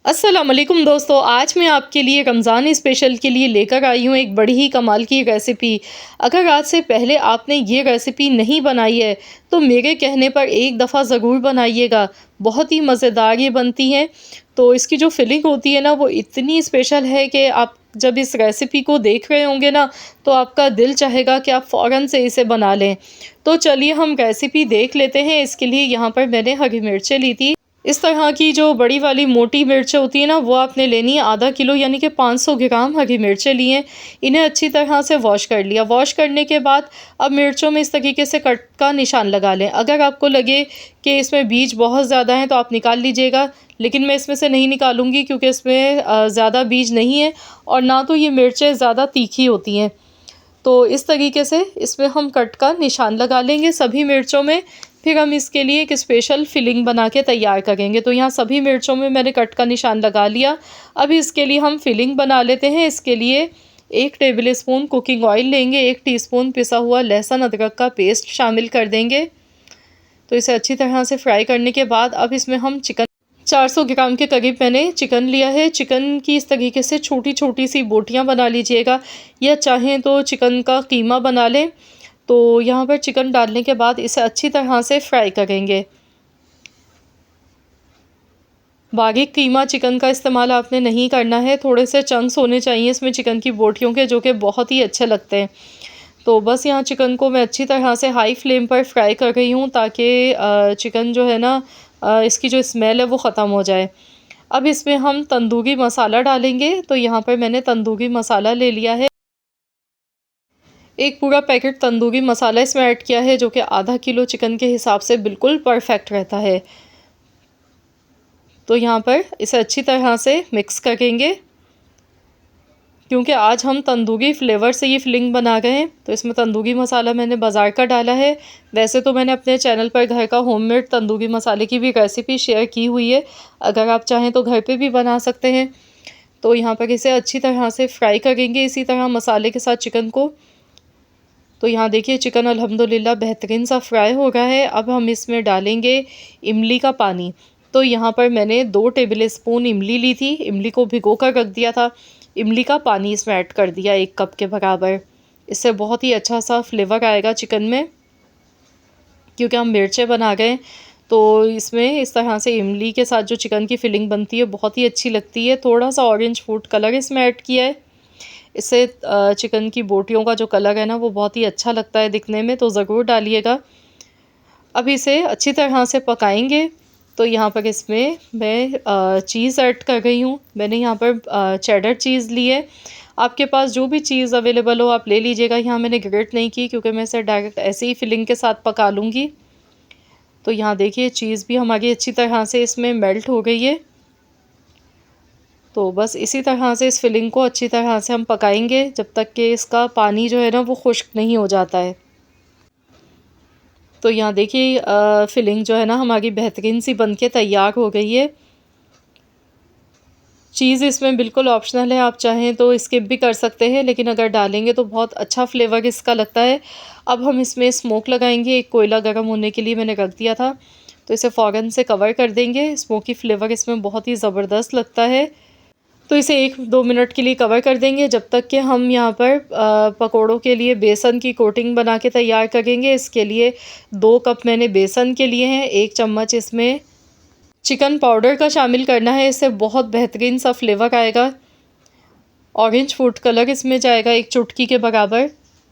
अस्सलाम वालेकुम दोस्तों, आज मैं आपके लिए रमज़ान स्पेशल के लिए लेकर आई हूँ एक बड़ी ही कमाल की रेसिपी। अगर आज से पहले आपने ये रेसिपी नहीं बनाई है, तो मेरे कहने पर एक दफ़ा ज़रूर बनाइएगा। बहुत ही मज़ेदार ये बनती हैं। तो इसकी जो फिलिंग होती है ना, वो इतनी स्पेशल है कि आप जब इस रेसिपी को देख रहे होंगे ना, तो आपका दिल चाहेगा कि आप फ़ौरन से इसे बना लें। तो चलिए हम रेसिपी देख लेते हैं। इसके लिए यहाँ पर मैंने हरी मिर्चें ली थी। इस तरह की जो बड़ी वाली मोटी मिर्चें होती हैं ना, वो आपने लेनी है आधा किलो, यानी कि 500 ग्राम हरी मिर्चें ली हैं। इन्हें अच्छी तरह से वॉश कर लिया। वॉश करने के बाद अब मिर्चों में इस तरीके से कट का निशान लगा लें। अगर आपको लगे कि इसमें बीज बहुत ज़्यादा हैं तो आप निकाल लीजिएगा, लेकिन मैं इसमें से नहीं निकालूंगी क्योंकि इसमें ज़्यादा बीज नहीं है और ना तो ये मिर्चें ज़्यादा तीखी होती हैं। तो इस तरीके से इसमें हम कट का निशान लगा लेंगे सभी मिर्चों में। फिर हम इसके लिए एक स्पेशल फिलिंग बना के तैयार करेंगे। तो यहाँ सभी मिर्चों में मैंने कट का निशान लगा लिया। अब इसके लिए हम फिलिंग बना लेते हैं। इसके लिए 1 टेबल स्पून कुकिंग ऑयल लेंगे, 1 टीस्पून पिसा हुआ लहसुन अदरक का पेस्ट शामिल कर देंगे। तो इसे अच्छी तरह से फ्राई करने के बाद अब इसमें हम 400 ग्राम के करीब मैंने चिकन लिया है। चिकन की इस तरीके से छोटी छोटी सी बोटियां बना लीजिएगा, या चाहें तो चिकन का कीमा बना लें। तो यहाँ पर चिकन डालने के बाद इसे अच्छी तरह से फ्राई करेंगे। बारीक कीमा चिकन का इस्तेमाल आपने नहीं करना है, थोड़े से चंक्स होने चाहिए इसमें चिकन की बोटियों के, जो कि बहुत ही अच्छे लगते हैं। तो बस यहाँ चिकन को मैं अच्छी तरह से हाई फ्लेम पर फ्राई कर रही हूँ, ताकि चिकन जो है ना, इसकी जो स्मेल है वो ख़त्म हो जाए। अब इसमें हम तंदूरी मसाला डालेंगे। तो यहाँ पर मैंने तंदूरी मसाला ले लिया है। एक पूरा पैकेट तंदूरी मसाला इसमें ऐड किया है, जो कि आधा किलो चिकन के हिसाब से बिल्कुल परफेक्ट रहता है। तो यहाँ पर इसे अच्छी तरह से मिक्स करेंगे, क्योंकि आज हम तंदूरी फ्लेवर से ये फिलिंग बना रहे हैं। तो इसमें तंदूरी मसाला मैंने बाज़ार का डाला है। वैसे तो मैंने अपने चैनल पर घर का होममेड तंदूरी मसाले की भी रेसिपी शेयर की हुई है, अगर आप चाहें तो घर पे भी बना सकते हैं। तो यहाँ पर इसे अच्छी तरह से फ्राई करेंगे इसी तरह मसाले के साथ चिकन को। तो यहाँ देखिए चिकन अल्हम्दुलिल्लाह बेहतरीन सा फ्राई हो रहा है। अब हम इसमें डालेंगे इमली का पानी। तो यहाँ पर मैंने 2 टेबल स्पून इमली ली थी, इमली को भिगो कर रख दिया था। इमली का पानी इसमें ऐड कर दिया 1 कप के बराबर। इससे बहुत ही अच्छा सा फ्लेवर आएगा चिकन में, क्योंकि हम मिर्चें बना गए। तो इसमें इस तरह से इमली के साथ जो चिकन की फिलिंग बनती है बहुत ही अच्छी लगती है। थोड़ा सा ऑरेंज फूड कलर इसमें ऐड किया है। इससे चिकन की बोटियों का जो कलर है ना, वो बहुत ही अच्छा लगता है दिखने में, तो ज़रूर डालिएगा। अब इसे अच्छी तरह से पकाएंगे। तो यहाँ पर इसमें मैं चीज़ ऐड कर रही हूँ। मैंने यहाँ पर चेडर चीज़ ली है। आपके पास जो भी चीज़ अवेलेबल हो आप ले लीजिएगा। यहाँ मैंने ग्रेट नहीं की, क्योंकि मैं इसे डायरेक्ट ऐसे ही फिलिंग के साथ पका लूँगी। तो यहाँ देखिए चीज़ भी हमारी अच्छी तरह से इसमें मेल्ट हो गई है। तो बस इसी तरह से इस फिलिंग को अच्छी तरह से हम पकाएंगे, जब तक कि इसका पानी जो है ना वो खुश्क नहीं हो जाता है। तो यहाँ देखिए फिलिंग जो है ना हमारी बेहतरीन सी बनके तैयार हो गई है। चीज़ इसमें बिल्कुल ऑप्शनल है, आप चाहें तो स्किप भी कर सकते हैं, लेकिन अगर डालेंगे तो बहुत अच्छा फ्लेवर इसका लगता है। अब हम इसमें स्मोक लगाएंगे। एक कोयला गर्म होने के लिए मैंने रख दिया था, तो इसे फ़ौरन से कवर कर देंगे। स्मोकी फ्लेवर इसमें बहुत ही ज़बरदस्त लगता है। तो इसे 1-2 मिनट के लिए कवर कर देंगे, जब तक कि हम यहाँ पर पकोड़ों के लिए बेसन की कोटिंग बना के तैयार करेंगे। इसके लिए 2 कप मैंने बेसन के लिए हैं। 1 चम्मच इसमें चिकन पाउडर का शामिल करना है, इससे बहुत बेहतरीन सा फ्लेवर आएगा। ऑरेंज फूड कलर इसमें जाएगा 1 चुटकी के बराबर।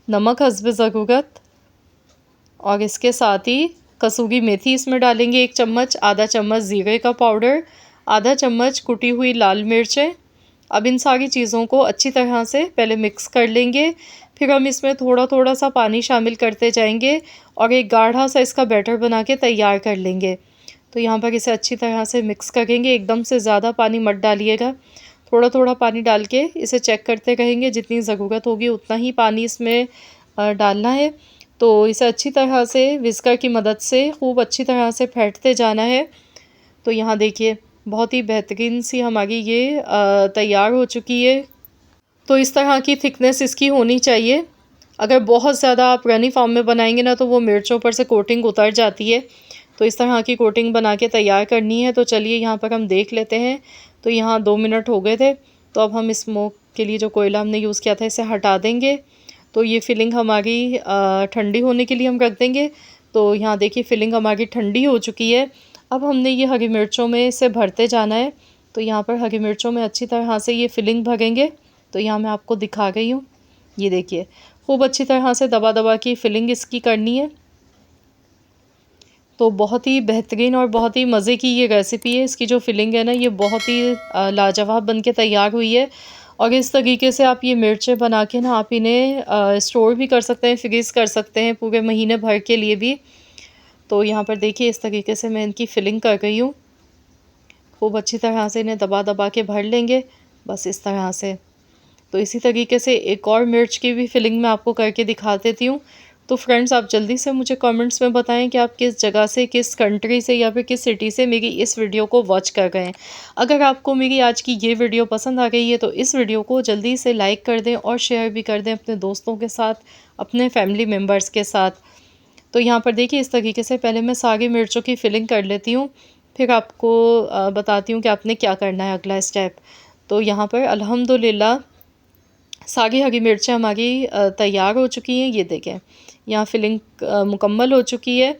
नमक हस्ब ज़रूरत, और इसके साथ ही कसूरी मेथी इसमें डालेंगे 1 चम्मच, आधा चम्मच ज़ीरे का पाउडर, आधा चम्मच कुटी हुई लाल मिर्चें। अब इन सारी चीज़ों को अच्छी तरह से पहले मिक्स कर लेंगे। फिर हम इसमें थोड़ा थोड़ा सा पानी शामिल करते जाएंगे और एक गाढ़ा सा इसका बैटर बना के तैयार कर लेंगे। तो यहाँ पर इसे अच्छी तरह से मिक्स करेंगे। एकदम से ज़्यादा पानी मत डालिएगा, थोड़ा थोड़ा पानी डाल के इसे चेक करते रहेंगे। जितनी ज़रूरत होगी उतना ही पानी इसमें डालना है। तो इसे अच्छी तरह से विस्कर की मदद से खूब अच्छी तरह से फेंटते जाना है। तो यहाँ देखिए बहुत ही बेहतरीन सी हमारी ये तैयार हो चुकी है। तो इस तरह की थिकनेस इसकी होनी चाहिए। अगर बहुत ज़्यादा आप रनी फॉर्म में बनाएंगे ना, तो वो मिर्चों पर से कोटिंग उतर जाती है। तो इस तरह की कोटिंग बना के तैयार करनी है। तो चलिए यहाँ पर हम देख लेते हैं। तो यहाँ 2 मिनट हो गए थे। तो अब हम स्मोक के लिए जो कोयला हमने यूज़ किया था इसे हटा देंगे। तो ये फिलिंग हमारी ठंडी होने के लिए हम रख देंगे। तो यहाँ देखिए फिलिंग हमारी ठंडी हो चुकी है। अब हमने ये हरी मिर्चों में इसे भरते जाना है। तो यहाँ पर हरी मिर्चों में अच्छी तरह से ये फिलिंग भरेंगे। तो यहाँ मैं आपको दिखा गई हूँ, ये देखिए खूब अच्छी तरह से दबा दबा की फिलिंग इसकी करनी है। तो बहुत ही बेहतरीन और बहुत ही मज़े की ये रेसिपी है। इसकी जो फिलिंग है ना ये बहुत ही लाजवाब बन के तैयार हुई है। और इस तरीके से आप ये मिर्चें बना के ना आप इन्हें स्टोर भी कर सकते हैं, फ्रीज़ कर सकते हैं पूरे महीने भर के लिए भी। तो यहाँ पर देखिए इस तरीके से मैं इनकी फिलिंग कर गई हूँ। खूब अच्छी तरह से इन्हें दबा दबा के भर लेंगे, बस इस तरह से। तो इसी तरीके से एक और मिर्च की भी फिलिंग मैं आपको करके दिखा देती हूँ। तो फ्रेंड्स आप जल्दी से मुझे कमेंट्स में बताएं कि आप किस जगह से, किस कंट्री से या फिर किस सिटी से मेरी इस वीडियो को वॉच कर रहे हैं। अगर आपको मेरी आज की ये वीडियो पसंद आ गई है तो इस वीडियो को जल्दी से लाइक कर दें और शेयर भी कर दें अपने दोस्तों के साथ, अपने फैमिली मेम्बर्स के साथ। तो यहाँ पर देखिए इस तरीके से पहले मैं सारी मिर्चों की फिलिंग कर लेती हूँ, फिर आपको बताती हूँ कि आपने क्या करना है अगला स्टेप। तो यहाँ पर अल्हम्दुलिल्लाह सारी हरी मिर्चें हमारी तैयार हो चुकी हैं। ये देखें यहाँ फिलिंग मुकम्मल हो चुकी है।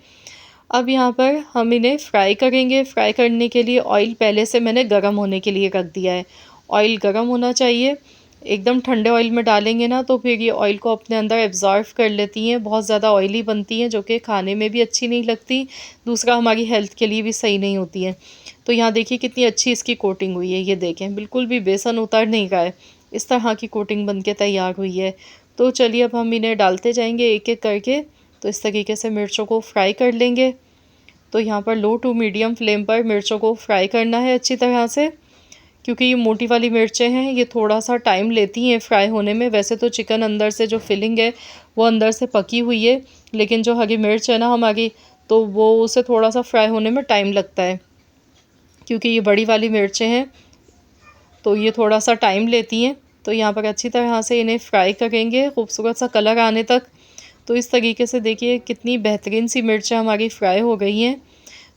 अब यहाँ पर हम इन्हें फ्राई करेंगे। फ्राई करने के लिए ऑयल पहले से मैंने गरम होने के लिए रख दिया है। ऑयल गरम होना चाहिए। एकदम ठंडे ऑयल में डालेंगे ना तो फिर ये ऑयल को अपने अंदर एब्जॉर्व कर लेती हैं, बहुत ज़्यादा ऑयली बनती हैं जो कि खाने में भी अच्छी नहीं लगती, दूसरा हमारी हेल्थ के लिए भी सही नहीं होती हैं। तो यहाँ देखिए कितनी अच्छी इसकी कोटिंग हुई है, ये देखें बिल्कुल भी बेसन उतर नहीं रहा है, इस तरह की कोटिंग बन के तैयार हुई है। तो चलिए अब हम इन्हें डालते जाएंगे एक एक करके। तो इस तरीके से मिर्चों को फ्राई कर लेंगे। तो यहाँ पर लो टू मीडियम फ्लेम पर मिर्चों को फ्राई करना है अच्छी तरह से, क्योंकि ये मोटी वाली मिर्चें हैं, ये थोड़ा सा टाइम लेती हैं फ्राई होने में। वैसे तो चिकन अंदर से जो फिलिंग है वो अंदर से पकी हुई है, लेकिन जो हरी मिर्च है ना हमारी, तो वो उसे थोड़ा सा फ्राई होने में टाइम लगता है, क्योंकि ये बड़ी वाली मिर्चें हैं तो ये थोड़ा सा टाइम लेती हैं। तो यहाँ पर अच्छी तरह से इन्हें फ्राई करेंगे खूबसूरत सा कलर आने तक। तो इस तरीके से देखिए कितनी बेहतरीन सी मिर्चें हमारी फ्राई हो गई हैं।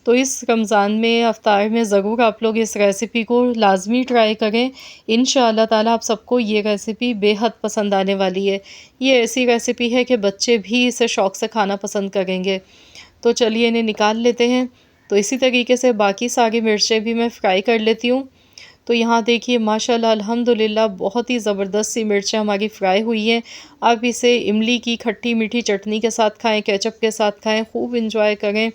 तो इस रमज़ान में अफ्तार में ज़रूर आप लोग इस रेसिपी को लाज़मी ट्राई करें। इंशाअल्लाह ताला आप सबको ये रेसिपी बेहद पसंद आने वाली है। ये ऐसी रेसिपी है कि बच्चे भी इसे शौक़ से खाना पसंद करेंगे। तो चलिए इन्हें निकाल लेते हैं। तो इसी तरीके से बाकी सारी मिर्चें भी मैं फ्राई कर लेती हूँ। तो यहाँ देखिए माशाल्लाह अल्हम्दुलिल्लाह बहुत ही ज़बरदस्त सी मिर्चें हमारी फ्राई हुई हैं। आप इसे इमली की खट्टी मीठी चटनी के साथ खाएं, केचप के साथ खाएं, खूब इंजॉय करें।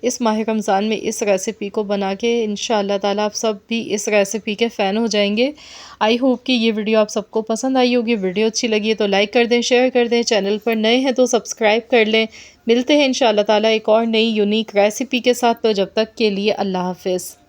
इस माह रमज़ान में इस रेसिपी को बना के इंशाअल्लाह ताला आप सब भी इस रेसिपी के फ़ैन हो जाएंगे। आई होप कि ये वीडियो आप सबको पसंद आई होगी। वीडियो अच्छी लगी है तो लाइक कर दें, शेयर कर दें, चैनल पर नए हैं तो सब्सक्राइब कर लें। मिलते हैं इंशाअल्लाह ताला एक और नई यूनिक रेसिपी के साथ। तो जब तक के लिए अल्लाह हाफ़िज़।